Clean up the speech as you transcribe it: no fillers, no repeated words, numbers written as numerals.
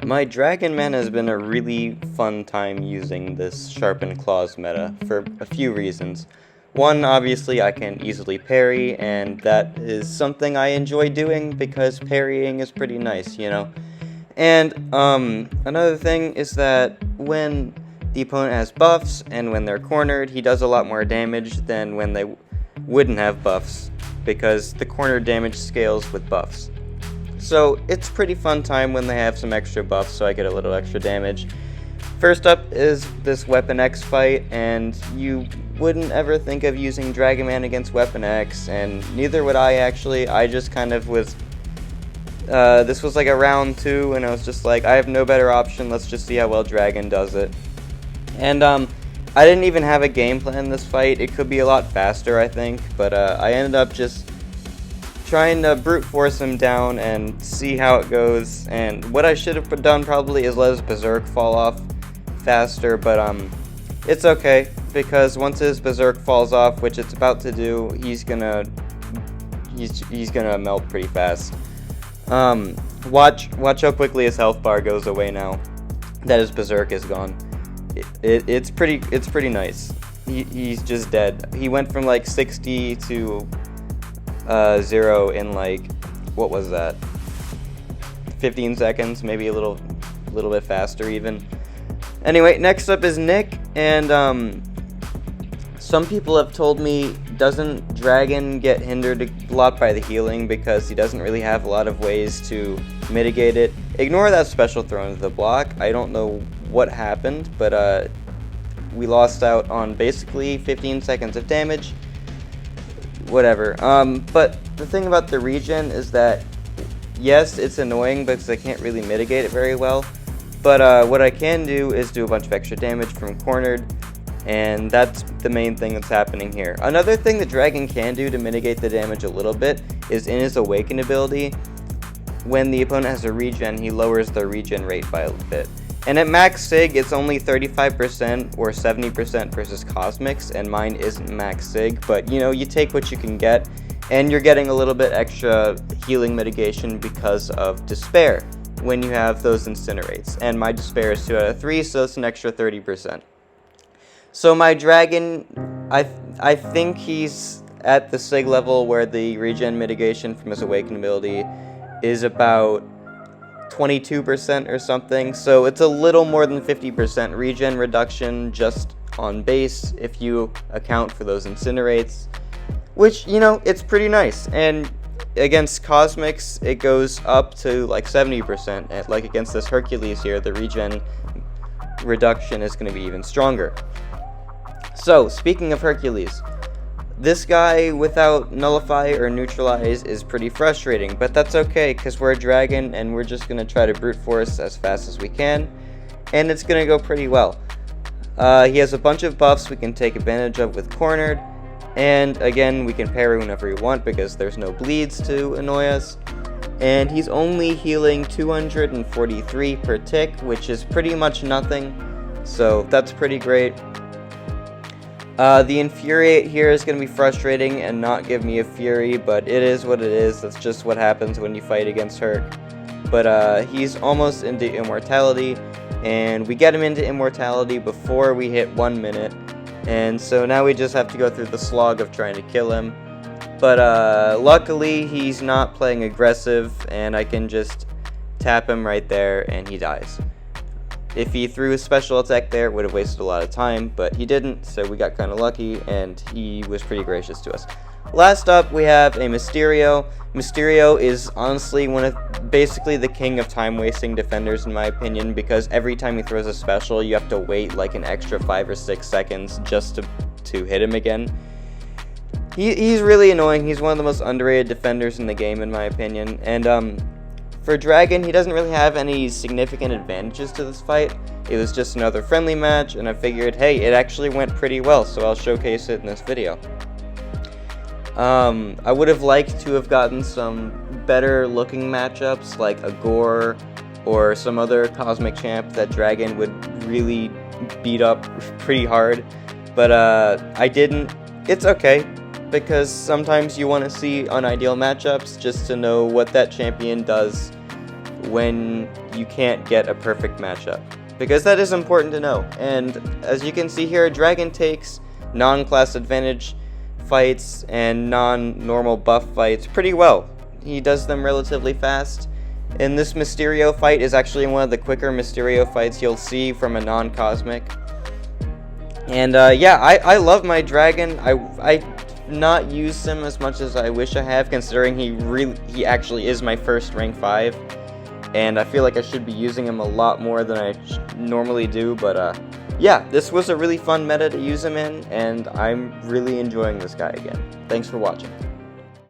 My Dragon Man has been a really fun time using this Sharpened Claws meta for a few reasons. One, obviously, I can easily parry, and that is something I enjoy doing because parrying is pretty nice. And, another thing is that when the opponent has buffs and when they're cornered, he does a lot more damage than when they wouldn't have buffs, because the corner damage scales with buffs. So it's a pretty fun time when they have some extra buffs, so I get a little extra damage. First up is this Weapon X fight, and you wouldn't ever think of using Dragon Man against Weapon X, and neither would I actually. I just kind of was, this was like a round 2, and I was just like, I have no better option, let's just see how well Dragon does it. And I didn't even have a game plan this fight. It could be a lot faster, I think, but I ended up just trying to brute force him down and see how it goes. And what I should have done probably is let his Berserk fall off faster, but it's okay, because once his Berserk falls off, which it's about to do, he's gonna melt pretty fast. Watch how quickly his health bar goes away now that his Berserk is gone. It's pretty nice. He's just dead. He went from like 60 to 0 in like, what was that? 15 seconds, maybe a little bit faster even. Anyway, next up is Nick, and some people have told me, doesn't Dragon get hindered a lot by the healing because he doesn't really have a lot of ways to mitigate it? Ignore that special throw into the block. I don't know what happened, but we lost out on basically 15 seconds of damage. Whatever. But the thing about the regen is that, yes, it's annoying because I can't really mitigate it very well, but what I can do is do a bunch of extra damage from cornered, and that's the main thing that's happening here. Another thing that Dragon can do to mitigate the damage a little bit is in his Awaken ability, when the opponent has a regen, he lowers their regen rate by a bit. And at max sig, it's only 35% or 70% versus Cosmics, and mine isn't max sig, but you take what you can get, and you're getting a little bit extra healing mitigation because of Despair when you have those Incinerates. And my Despair is 2 out of 3, so it's an extra 30%. So my Dragon, I think he's at the sig level where the regen mitigation from his Awaken ability is about 22% or something, so it's a little more than 50% regen reduction just on base if you account for those Incinerates, which, it's pretty nice. And against Cosmics, it goes up to like 70%, and like against this Hercules here, the regen reduction is going to be even stronger. So, speaking of Hercules, this guy without Nullify or Neutralize is pretty frustrating, but that's okay, because we're a Dragon, and we're just going to try to brute force as fast as we can, and it's going to go pretty well. He has a bunch of buffs we can take advantage of with Cornered, and again, we can parry whenever we want, because there's no bleeds to annoy us, and he's only healing 243 per tick, which is pretty much nothing, so that's pretty great. The Infuriate here is going to be frustrating and not give me a Fury, but it is what it is. That's just what happens when you fight against Herc. But he's almost into Immortality, and we get him into Immortality before we hit 1 minute, and so now we just have to go through the slog of trying to kill him. But luckily, he's not playing aggressive, and I can just tap him right there, and he dies. If he threw his special attack there, it would have wasted a lot of time, but he didn't, so we got kind of lucky, and he was pretty gracious to us. Last up, we have a Mysterio. Mysterio is honestly basically the king of time-wasting defenders, in my opinion, because every time he throws a special, you have to wait like an extra 5 or 6 seconds just to hit him again. He's really annoying. He's one of the most underrated defenders in the game, in my opinion, and for Dragon, he doesn't really have any significant advantages to this fight. It was just another friendly match, and I figured, hey, it actually went pretty well, so I'll showcase it in this video. I would have liked to have gotten some better looking matchups, like a Gore or some other Cosmic Champ that Dragon would really beat up pretty hard, but I didn't. It's okay, because sometimes you want to see unideal matchups just to know what that champion does when you can't get a perfect matchup, because that is important to know. And as you can see here, Dragon takes non-class advantage fights and non-normal buff fights pretty well. He does them relatively fast, and this Mysterio fight is actually one of the quicker Mysterio fights you'll see from a non-cosmic. And yeah, I love my Dragon. I not used him as much as I wish I have, considering he actually is my first rank 5, and I feel like I should be using him a lot more than I normally do. But yeah, this was a really fun meta to use him in, and I'm really enjoying this guy again. Thanks for watching.